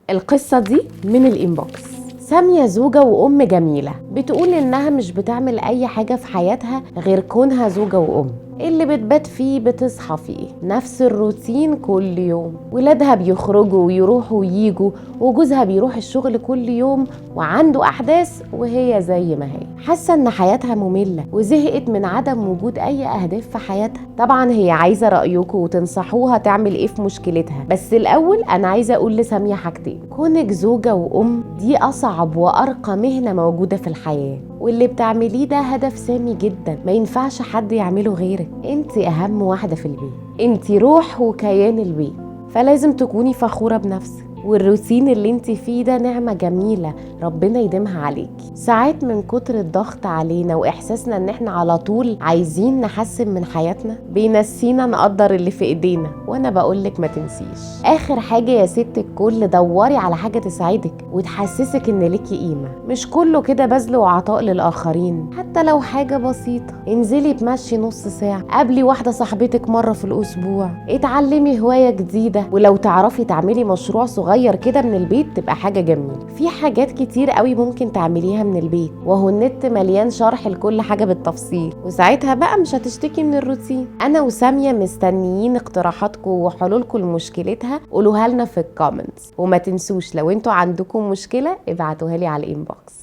القصة دي من الانبوكس. سامية زوجة وأم جميلة، بتقول إنها مش بتعمل أي حاجة في حياتها غير كونها زوجة وأم. اللي بتبات فيه بتصحى فيه، نفس الروتين كل يوم. ولادها بيخرجوا ويروحوا وييجوا، وجوزها بيروح الشغل كل يوم وعنده أحداث، وهي زي ما هي حاسة إن حياتها مملة وزهقت من عدم وجود أي أهداف في حياتها. طبعا هي عايزة رأيكم وتنصحوها تعمل إيه في مشكلتها، بس الأول أنا عايزة أقول لسامية حاجتين. كونك زوجة وأم دي أصعب وأرقى مهنة موجودة في الحياة، واللي بتعمليه ده هدف سامي جدا، ما ينفعش حد يعمله غيرك. انت اهم واحدة في البيت، انت روح وكيان البيت، فلازم تكوني فخورة بنفسك. والروتين اللي انت فيه ده نعمة جميلة ربنا يديمها عليكي. ساعات من كتر الضغط علينا واحساسنا ان احنا على طول عايزين نحسن من حياتنا بينسينا نقدر اللي في ايدينا. وانا بقولك ما تنسيش اخر حاجة يا ست الكل، دوري على حاجة تساعدك وتحسسك ان ليكي قيمة. مش كله كده بذل وعطاء للاخرين، حتى لو حاجة بسيطة. انزلي تمشي نص ساعة، قابلي واحدة صاحبتك مرة في الاسبوع، اتعلمي هواية جديدة، ولو تعرفي تعملي مشروع صغير كده من البيت تبقى حاجة جميلة. في حاجات كتير قوي ممكن تعمليها من البيت، وهو النت مليان شرح لكل حاجة بالتفصيل، وساعتها بقى مش هتشتكي من الروتين. انا وسامية مستنيين اقتراحاتكم وحلولكم لمشكلتها، قولوها لنا في الكومنتس. وما تنسوش لو انتوا عندكم مشكلة ابعتوها لي على الانبوكس.